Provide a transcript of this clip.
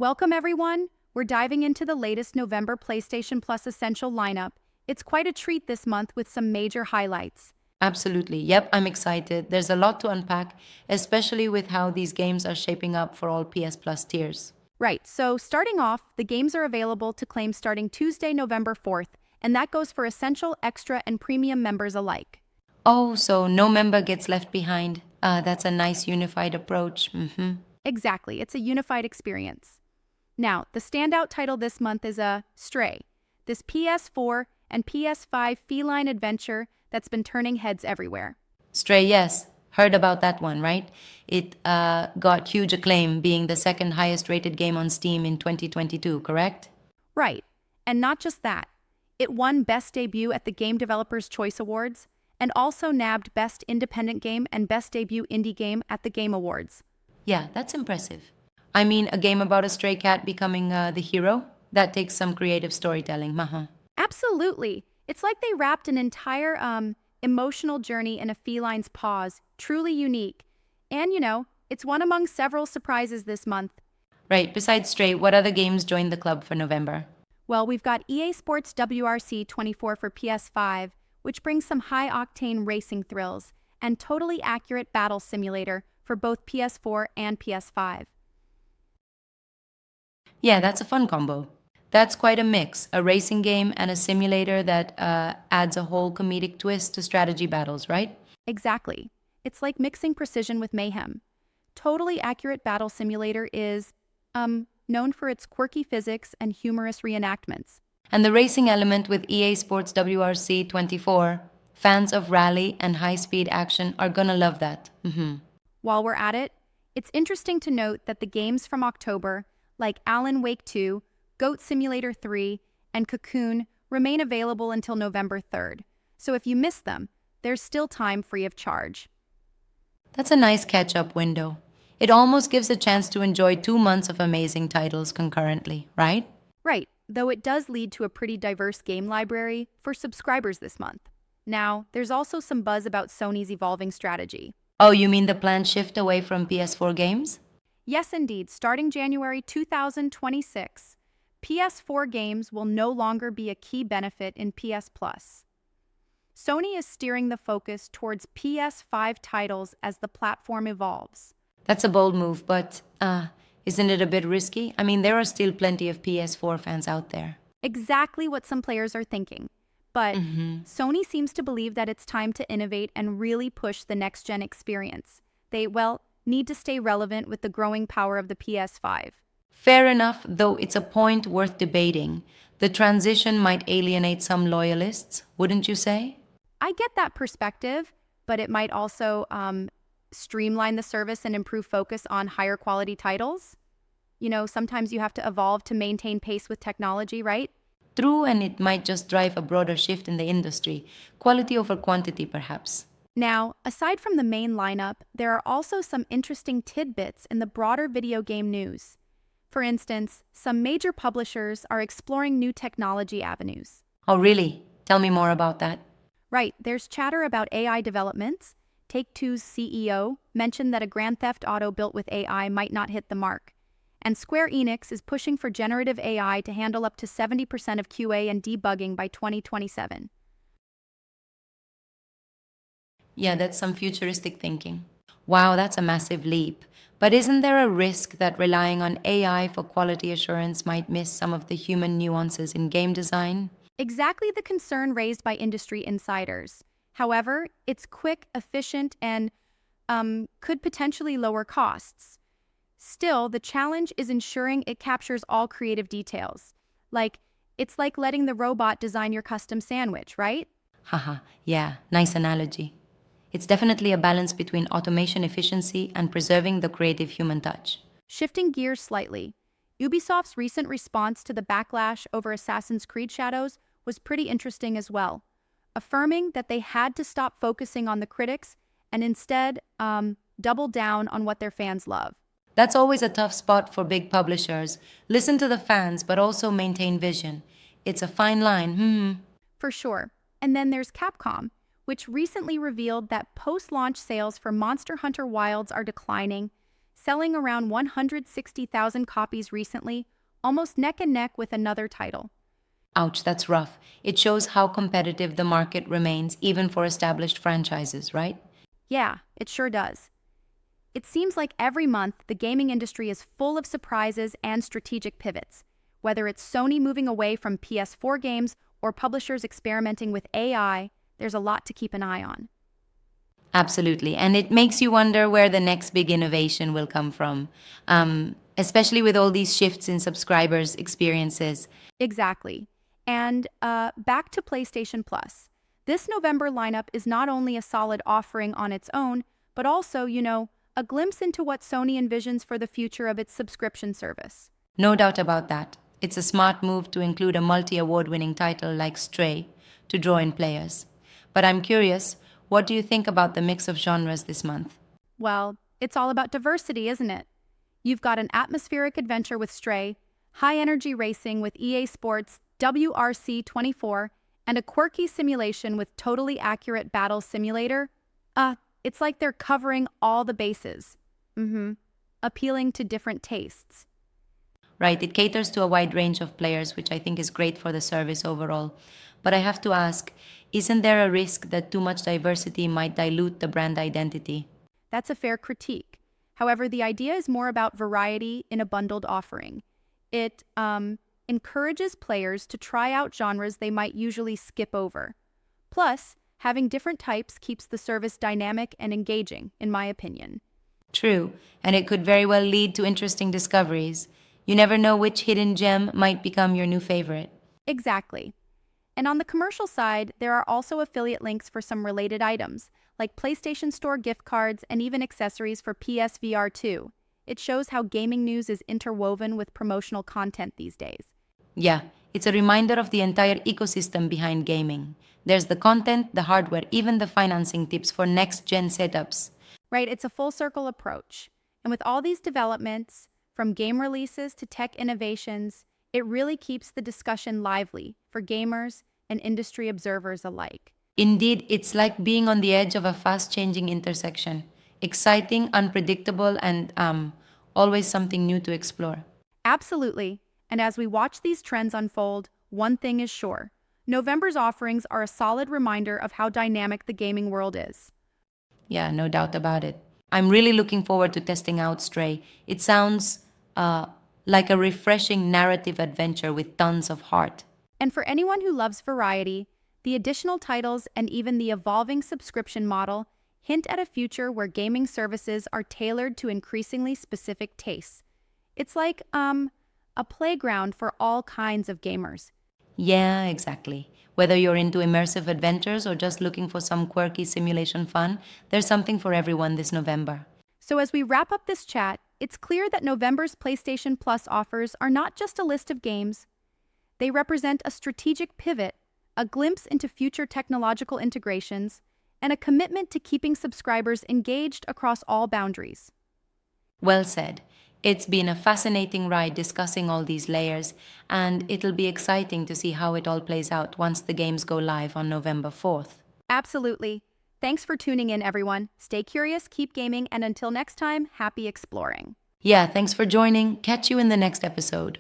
Welcome, everyone. We're diving into the latest November PlayStation Plus Essential lineup. It's quite a treat this month with some major highlights. Absolutely. Yep, I'm excited. There's a lot to unpack, especially with how these games are shaping up for all PS Plus tiers. Right, so starting off, the games are available to claim starting Tuesday, November 4th, and that goes for Essential, Extra, and Premium members alike. Oh, so no member gets left behind. That's a nice unified approach. Exactly, it's a unified experience. Now, the standout title this month is Stray, this PS4 and PS5 feline adventure that's been turning heads everywhere. Stray, yes. Heard about that one, right? It got huge acclaim, being the second highest rated game on Steam in 2022, correct? Right, and not just that. It won Best Debut at the Game Developers' Choice Awards and also nabbed Best Independent Game and Best Debut Indie Game at the Game Awards. Yeah, that's impressive. I mean, a game about a stray cat becoming the hero? That takes some creative storytelling, maha. Absolutely. It's like they wrapped an entire emotional journey in a feline's paws, truly unique. And it's one among several surprises this month. Right, besides Stray, what other games joined the club for November? Well, we've got EA Sports WRC 24 for PS5, which brings some high-octane racing thrills, and Totally Accurate Battle Simulator for both PS4 and PS5. Yeah, that's a fun combo. That's quite a mix, a racing game and a simulator that adds a whole comedic twist to strategy battles, right? Exactly. It's like mixing precision with mayhem. Totally Accurate Battle Simulator is, known for its quirky physics and humorous reenactments. And the racing element with EA Sports WRC 24, fans of rally and high speed action are gonna love that. While we're at it, it's interesting to note that the games from October, like Alan Wake 2, Goat Simulator 3, and Cocoon, remain available until November 3rd. So if you miss them, there's still time free of charge. That's a nice catch up window. It almost gives a chance to enjoy 2 months of amazing titles concurrently, right? Right, though it does lead to a pretty diverse game library for subscribers this month. Now, there's also some buzz about Sony's evolving strategy. Oh, you mean the planned shift away from PS4 games? Yes, indeed, starting January 2026, PS4 games will no longer be a key benefit in PS Plus. Sony is steering the focus towards PS5 titles as the platform evolves. That's a bold move, but isn't it a bit risky? I mean, there are still plenty of PS4 fans out there. Exactly what some players are thinking. But Sony seems to believe that it's time to innovate and really push the next-gen experience. They, need to stay relevant with the growing power of the PS5. Fair enough, though it's a point worth debating. The transition might alienate some loyalists, wouldn't you say? I get that perspective, but it might also streamline the service and improve focus on higher quality titles. Sometimes you have to evolve to maintain pace with technology, right? True, and it might just drive a broader shift in the industry. Quality over quantity, perhaps. Now, aside from the main lineup, there are also some interesting tidbits in the broader video game news. For instance, some major publishers are exploring new technology avenues. Oh, really? Tell me more about that. Right, there's chatter about AI developments. Take-Two's CEO mentioned that a Grand Theft Auto built with AI might not hit the mark. And Square Enix is pushing for generative AI to handle up to 70% of QA and debugging by 2027. Yeah, that's some futuristic thinking. Wow, that's a massive leap. But isn't there a risk that relying on AI for quality assurance might miss some of the human nuances in game design? Exactly the concern raised by industry insiders. However, it's quick, efficient, and could potentially lower costs. Still, the challenge is ensuring it captures all creative details. It's like letting the robot design your custom sandwich, right? Haha, yeah, nice analogy. It's definitely a balance between automation efficiency and preserving the creative human touch. Shifting gears slightly, Ubisoft's recent response to the backlash over Assassin's Creed Shadows was pretty interesting as well, affirming that they had to stop focusing on the critics and instead double down on what their fans love. That's always a tough spot for big publishers. Listen to the fans, but also maintain vision. It's a fine line. For sure. And then there's Capcom, which recently revealed that post-launch sales for Monster Hunter Wilds are declining, selling around 160,000 copies recently, almost neck and neck with another title. Ouch, that's rough. It shows how competitive the market remains, even for established franchises, right? Yeah, it sure does. It seems like every month the gaming industry is full of surprises and strategic pivots. Whether it's Sony moving away from PS4 games or publishers experimenting with AI, there's a lot to keep an eye on. Absolutely. And it makes you wonder where the next big innovation will come from, especially with all these shifts in subscribers' experiences. Exactly. And back to PlayStation Plus. This November lineup is not only a solid offering on its own, but also, a glimpse into what Sony envisions for the future of its subscription service. No doubt about that. It's a smart move to include a multi award winning title like Stray to draw in players. But I'm curious, what do you think about the mix of genres this month? Well, it's all about diversity, isn't it? You've got an atmospheric adventure with Stray, high energy racing with EA Sports WRC 24, and a quirky simulation with totally accurate battle simulator. It's like they're covering all the bases. Appealing to different tastes. Right, it caters to a wide range of players, which I think is great for the service overall. But I have to ask, isn't there a risk that too much diversity might dilute the brand identity? That's a fair critique. However, the idea is more about variety in a bundled offering. It encourages players to try out genres they might usually skip over. Plus, having different types keeps the service dynamic and engaging, in my opinion. True, and it could very well lead to interesting discoveries. You never know which hidden gem might become your new favorite. Exactly. And on the commercial side, there are also affiliate links for some related items, like PlayStation Store gift cards and even accessories for PSVR 2. It shows how gaming news is interwoven with promotional content these days. Yeah, it's a reminder of the entire ecosystem behind gaming. There's the content, the hardware, even the financing tips for next gen setups. Right, it's a full circle approach. And with all these developments, from game releases to tech innovations, it really keeps the discussion lively for gamers and industry observers alike. Indeed, it's like being on the edge of a fast changing intersection. Exciting, unpredictable, and always something new to explore. Absolutely. And as we watch these trends unfold, one thing is sure. November's offerings are a solid reminder of how dynamic the gaming world is. Yeah, no doubt about it. I'm really looking forward to testing out Stray. It sounds like a refreshing narrative adventure with tons of heart. And for anyone who loves variety, the additional titles and even the evolving subscription model hint at a future where gaming services are tailored to increasingly specific tastes. It's like, a playground for all kinds of gamers. Yeah, exactly. Whether you're into immersive adventures or just looking for some quirky simulation fun, there's something for everyone this November. So as we wrap up this chat, it's clear that November's PlayStation Plus offers are not just a list of games. They represent a strategic pivot, a glimpse into future technological integrations, and a commitment to keeping subscribers engaged across all boundaries. Well said. It's been a fascinating ride discussing all these layers, and it'll be exciting to see how it all plays out once the games go live on November 4th. Absolutely. Thanks for tuning in, everyone. Stay curious, keep gaming, and until next time, happy exploring. Yeah, thanks for joining. Catch you in the next episode.